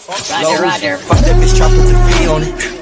Roger, Roger. Fuck that bitch, chop with the V on it.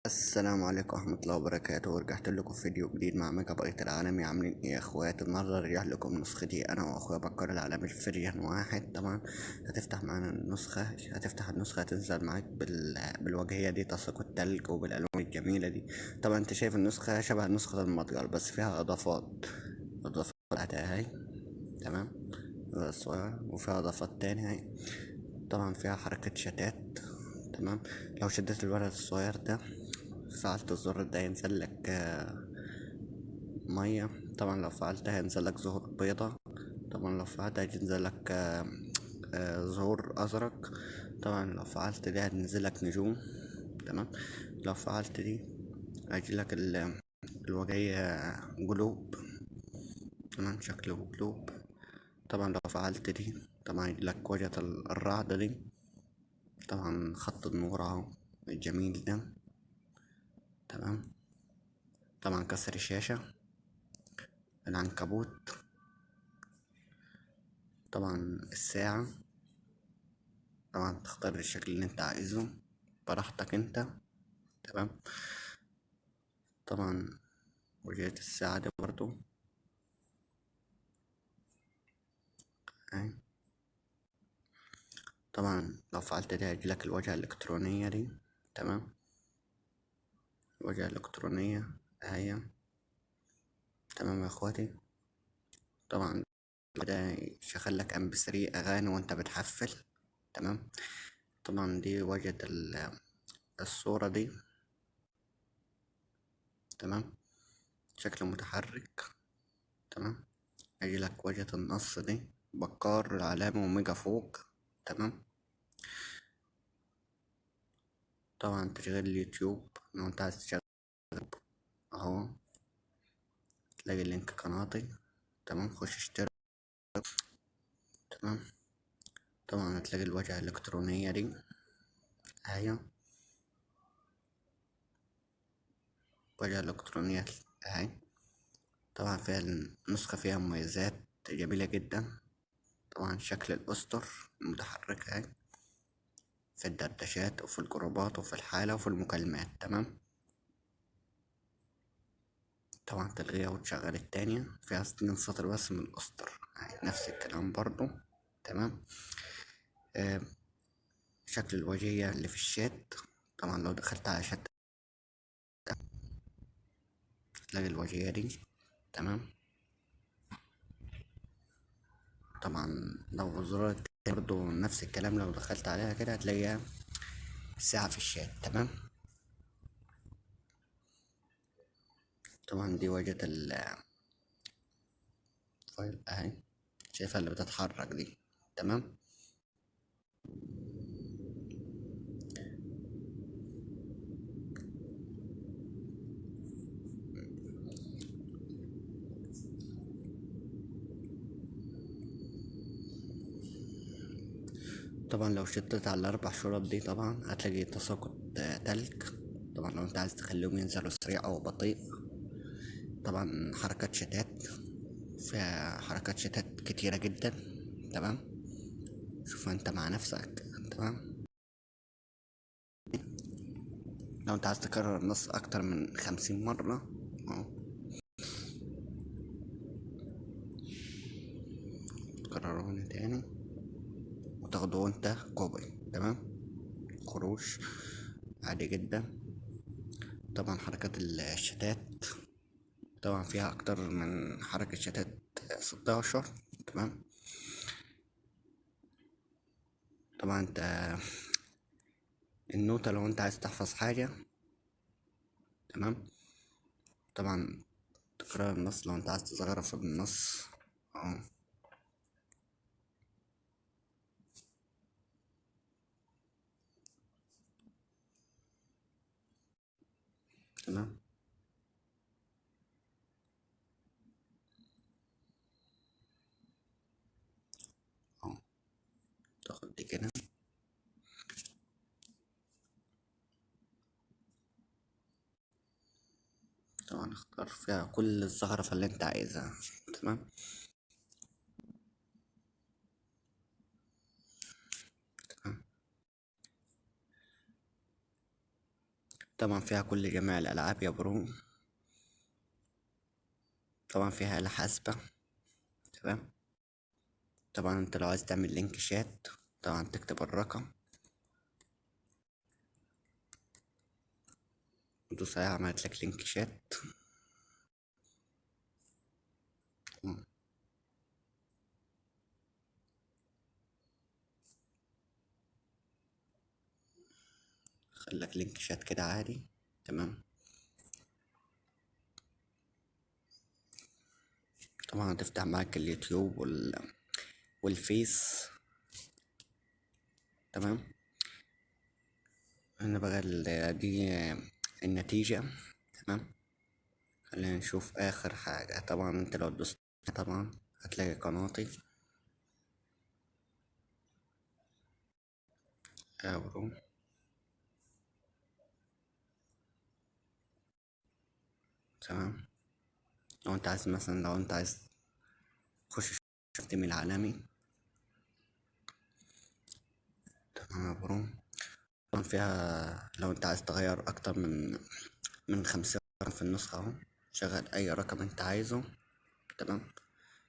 السلام عليكم ورحمة الله وبركاته، ورجعت لكم في فيديو جديد مع ميجا بايت العالمي. عاملين ايه يا اخوات؟ النهارده رجع لكم نسختي انا واخويا بكر العالمي الفيرجن واحد. طبعا هتفتح معانا النسخة، هتنزل معاك بالواجهية دي، تلصق التلج وبالالوان الجميلة دي. طبعا انت شايف النسخة شبه نسخة المتجر بس فيها اضافات بتاعتها اهي، تمام، صغيرة، وفيها اضافات تاني اهي. طبعا فيها حركة شتات، تمام. لو شديت الولد الصغير ده، فعلت الزر ده ينزل لك مية. طبعا لو فعلتها ينزل لك زهور بيضة. طبعا لو فعلتها ينزل لك زهور أزرق. طبعا لو فعلت دي هتنزل لك نجوم، تمام. لو فعلت دي هيجي لك الوجهية قلوب، تمام، شكله قلوب. طبعا لو فعلت دي طبعا يجي لك وجهة الرعد دي. طبعا خط النور اهو الجميل ده، تمام. طبعا كسر الشاشة، العنكبوت، طبعا الساعة. طبعا تختار الشكل اللي انت عايزه براحتك انت، تمام. طبعا وجهة الساعة دي برضو اهي. طبعا لو فعلت دي هيجيلك الواجهة الإلكترونية دي، تمام. الواجهة الإلكترونية اهي، تمام يا اخواتي. طبعا ده يشغل لك MP3 أغاني وانت بتحفل، تمام. طبعا دي واجهة الصورة دي، تمام، شكل متحرك، تمام. هيجي لك واجهة النص دي، بكار العلامة وميجا فوق، تمام. طبعا تشغيل اليوتيوب لو انت عايز تشغل اهو، تلاقي لينك قناتي، تمام، خش اشترك، تمام. طبعا هتلاقي الواجهة الإلكترونية دي اهي، واجهة إلكترونية اهي. طبعا فيها النسخة فيها مميزات جميلة جدا. طبعا شكل الأسطر المتحرك اهي، في الدردشات وفي الجروبات وفي الحالة وفي المكالمات، تمام. طبعا تلغيها وتشغل التانية، فيها 2 سطر بس من الأسطر اهي، نفس الكلام برضو، تمام. آه شكل الواجهية اللي في الشات، طبعا لو دخلت على شات تلاقي الواجهية دي، تمام. طبعا لو زرار التاني برضو نفس الكلام، لو دخلت عليها كده هتلاقيها ساعة في الشات، تمام. طبعا دي واجهة الفايل اهي، شايفها اللي بتتحرك دي، تمام. طبعا لو شدت على ال4 شرط دي طبعا هتلاقي تساقط تلج. طبعا لو انت عايز تخليهم ينزلوا سريع او بطيء، طبعا حركات شتات، فيها حركات شتات كتيرة جدا، تمام. شوف انت مع نفسك، تمام. لو انت عايز تكرر النص اكتر من 50 مرة اهو، تكرره هنا تاني، وتاخده انت كوبي. تمام. خروج عادي جدا. طبعا حركات الشتات طبعا فيها اكتر من حركة شتات 16. تمام. طبعا انت النوتة لو انت عايز تحفظ حاجة. تمام. طبعا تكرار النص لو انت عايز تصغرها في النص. اه. تمام. اه. تاخد دي كده. طبعا اختار فيها كل الزخرفة اللي انت عايزها. تمام. تمام. طبعا فيها كل جميع الألعاب يا برو. طبعا فيها آلة حاسبة. تمام. طبعا انت لو عايز تعمل لينك شات طبعا تكتب الرقم وتدوس عليها عملت لك لينك شات. مم. خلك لينك شات كده عادي. تمام. طبعا هتفتح معاك اليوتيوب والفيس. تمام. هنا بقى دي النتيجة. تمام. خلينا نشوف آخر حاجة. طبعا انت لو دوست طبعا هتلاقي قناتي يا برو. تمام. لو انت عايز تخش التيم العالمي. تمام يا برو. طبعا فيها لو انت عايز تغير اكتر من 50 رقم في النسخة اهو. شغل اي رقم انت عايزه. تمام.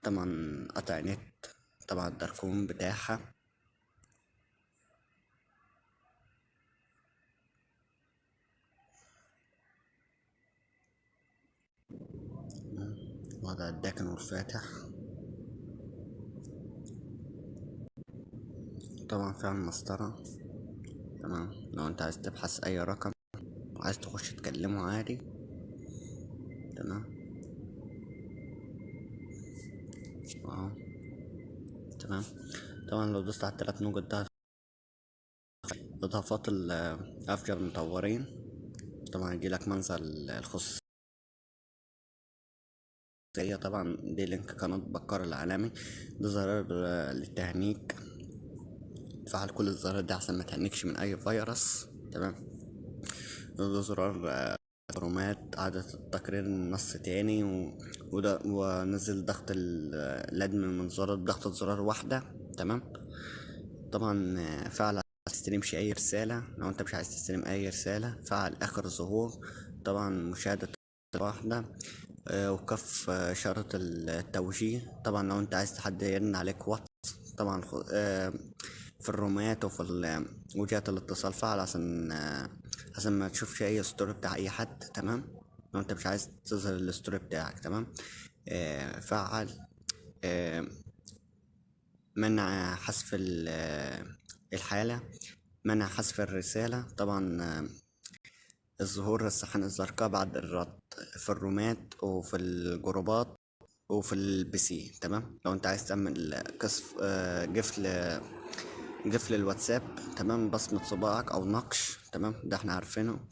طبعا قطع نت. طبعا الدركون بتاعها. وضع الداكن والفاتح. طبعا فيها المسطرة. تمام. لو انت عايز تبحث اي رقم وعايز تخش تكلمه عادي. تمام. اهو. تمام. طبعا لو دوست على التلات نقط ده اضافات الافجر المطورين. طبعا يجيلك منظر الخصوصية. طبعا دي لينك قناة بكار العالمي. ده زرار للتهنيك. تفعل كل الزرار دي عشان ما تهنكش من اي فيروس. تمام. ده زرار رومات إعادة التقرير نص تاني وده ونزل ضغط الأدمن من زرار ضغط زرار واحدة. تمام. طبعا فعل تستلمش أي رسالة. لو أنت مش عايز تستلم أي رسالة فعل آخر ظهور. طبعا مشاهدة واحدة. وكف إشارة التوجيه. طبعا لو أنت عايز حد يرن عليك واتس. طبعا في الرومات وفي وجهات الاتصال فعل عشان ما تشوفش اي ستوري بتاع اي حد. تمام. لو انت مش عايز تظهر الستوري بتاعك. تمام. فعل آه منع حذف الحالة. منع حذف الرسالة. طبعا الظهور السخان الزرقاء بعد الرد في الرومات وفي الجروبات وفي البي سي. تمام. لو انت عايز تعمل قصف قفل الواتساب. تمام. بصمة صباعك او نقش. تمام. ده احنا عارفينه.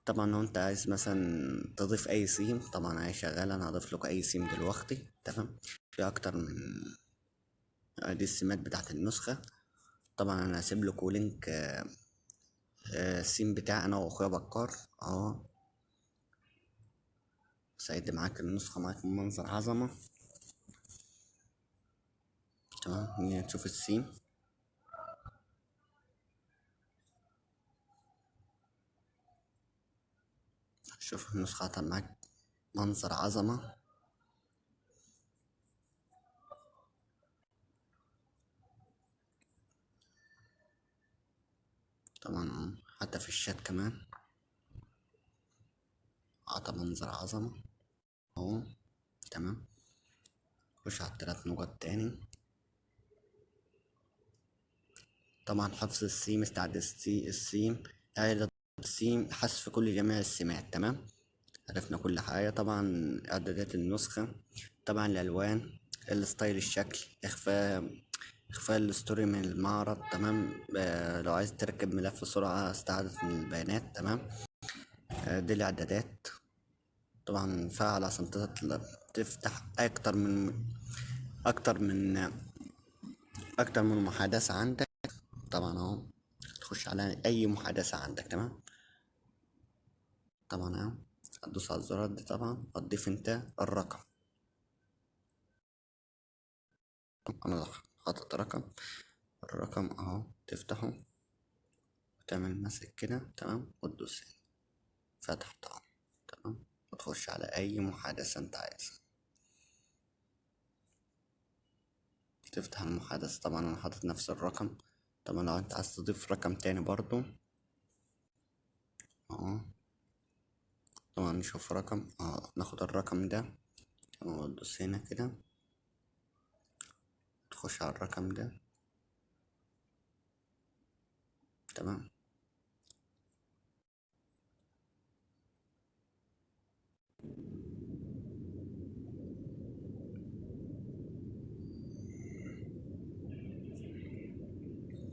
طبعا لو انت عايز مثلا تضيف اي سيم طبعا هي شغالة. انا هضيف لك اي سيم دلوقتي. تمام. في اكتر من دي السيمات بتاعت النسخة. طبعا انا هسيب لكم لينك السيم بتاعي انا واخويا بكار اهو. سعيد معاك النسخة معاك من منظر عظمة. تمام. نيجي نشوف السيم. شوف النسخة طلع معاك منظر عظمة. طبعا حتى في الشات كمان عطى منظر عظمة اهو. تمام. خش على التلات نقط تاني. طبعا حفظ السيم، استعد السيم، إعادة السيم، حذف كل جميع السمات. تمام. عرفنا كل حاجة. طبعا إعدادات النسخة، طبعا الألوان، الستايل، الشكل، إخفاء الستوري من المعرض. تمام. لو عايز تركب ملف سرعة، استعادة البيانات. تمام. دي الإعدادات. طبعا فعل عشان تفتح أكتر من أكتر من محادثة عندك. طبعا أهو تخش على أي محادثة عندك. تمام. طبعا أهو هتدوس على الزرار دي. طبعا هتضيف أنت الرقم. أنا حاطط رقم، الرقم أهو تفتحه وتعمل ماسك كده. تمام. وتدوس هنا فتح طبعا. تمام. وتخش على أي محادثة أنت عايزها، تفتح المحادثة. طبعا أنا حاطط نفس الرقم. طبعا لو أنت عايز تضيف رقم تاني برضو أهو. طبعا نشوف رقم ناخد الرقم ده وتدوس هنا كده، تخش على الرقم ده. تمام.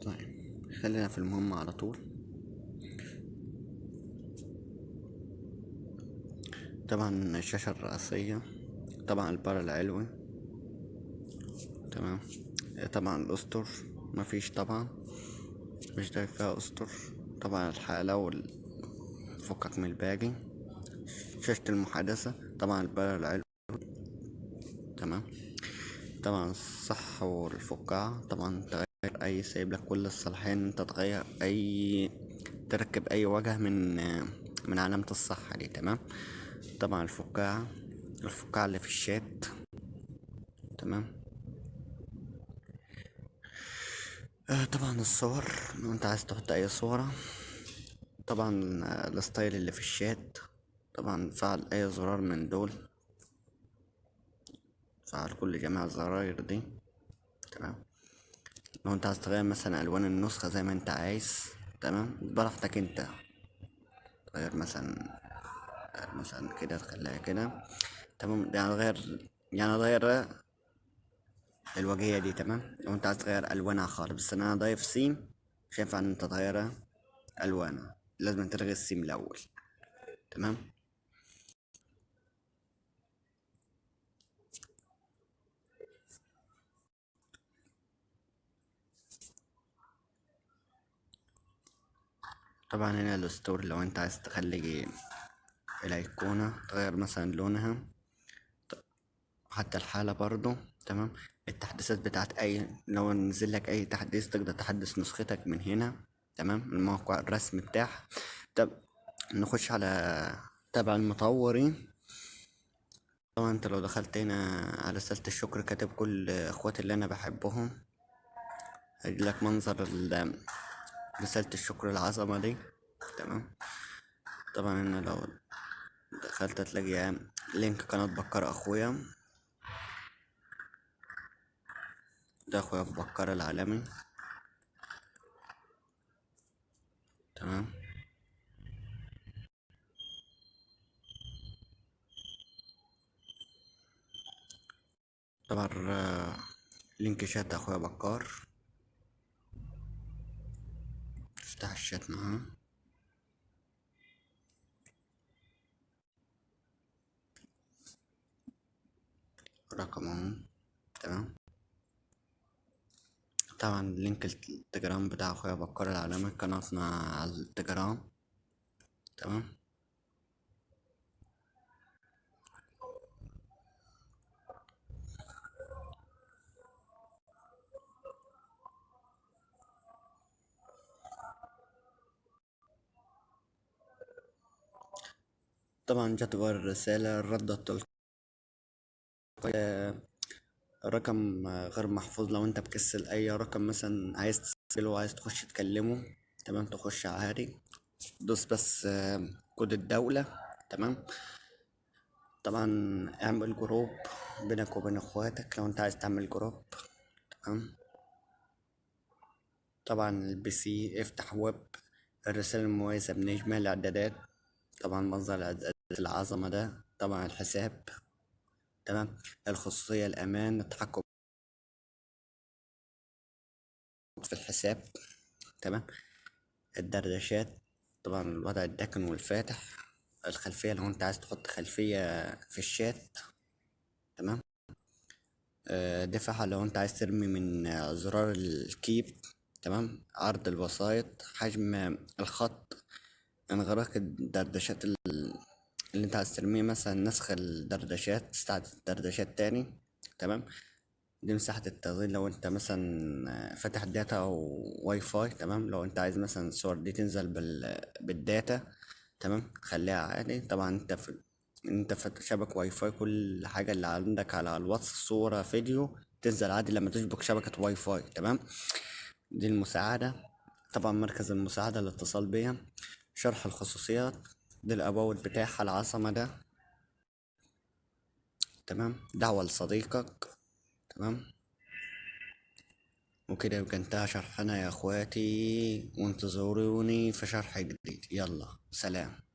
طيب خلينا في المهم على طول. طبعا الشاشة الرئيسية، طبعا البار العلوي. تمام. طبعا الأسطر مفيش طبعا، مش داير فيها أسطر. طبعا الحالة فكك من الباقي. شاشة المحادثة، طبعا البار العلوي. تمام. طبعا الصح والفقاعة، طبعا تغير أي، سايب لك كل الصلاحية إن أنت تغير أي، تركب أي وجه من علامة الصح دي. تمام. طبعا الفقاعة، الفقاعة اللي في الشات. تمام. طبعا الصور، لو انت عايز تحط اي صورة. طبعا الستايل اللي في الشات. طبعا فعل اي زرار من دول، فعل كل جميع الزراير دي. تمام. لو انت عايز تغير مثلا الوان النسخة زي ما انت عايز. تمام. براحتك انت، تغير مثلا كده، تخليها كده. تمام. يعني غير الوجهية دي. تمام. لو انت عايز تغير الوانها خالص، بس انا ضايف سيم، مش هينفع ان انت تغيرها الوانها، لازم تلغي السيم الاول. تمام. طبعا هنا الستور، لو انت عايز تخلي الايقونة تغير مثلا لونها، حتى الحالة برضو. تمام. التحديثات بتاعت اي، لو نزل لك اي تحديث تقدر تحدث نسختك من هنا. تمام. الموقع الرسمي بتاعها. طب نخش على تبع المطورين. طبعا انت لو دخلت هنا على رسالة الشكر، كاتب كل اخواتي اللي انا بحبهم، هيجيلك منظر رسالة الشكر العظمة دي. تمام. طبعا انا لو دخلت تلاقي لينك قناة بكر اخويا، ده اخويا بكر العالمي. تمام. طبعا لينك شات اخويا بكار، افتح الشات معاه. رقمه. تمام. طبعا لينك التليجرام بتاع اخويا بكر العالمي، قناتنا على التليجرام. تمام. طبعا جت جوه الرسالة الرد التلقائي، رقم غير محفوظ. لو انت بتكسل اي رقم مثلا عايز تسجله وعايز تخش تكلمه، تمام، تخش عادي، دوس بس كود الدولة. تمام. طبعا اعمل جروب بينك وبين اخواتك لو انت عايز تعمل جروب. تمام. طبعا البي سي افتح ويب، الرسالة المميزة بنجمة الاعدادات، طبعا مصدر الاعدادات العظمة ده، طبعا الحساب. تمام. الخصوصية، الامان، التحكم في الحساب. تمام. الدردشات، طبعا الوضع الداكن والفاتح، الخلفية لو انت عايز تحط خلفية في الشات. تمام. دفعة لو انت عايز ترمي من زرار الكيب. تمام. عرض الوسائط، حجم الخط، انغلاق الدردشات اللي انت عايز ترميه، مثلا نسخ الدردشات، تستعد الدردشات تاني. تمام. دي مساحة التخزين لو انت مثلا فاتح داتا او واي فاي. تمام. لو انت عايز مثلا الصور دي تنزل بالداتا. تمام. خليها عادي. طبعا انت فاتح شبكة واي فاي، كل حاجة اللي عندك على الواتس، صورة فيديو، تنزل عادي لما تشبك شبكة واي فاي. تمام. دي المساعدة. طبعا مركز المساعدة الاتصال بيا. شرح الخصوصيات، دي الاباوت بتاعها العظمة ده. تمام. دعوة لصديقك. تمام. وكده يبقى انتهى شرحنا يا اخواتي، وانتظروني في شرح جديد. يلا سلام.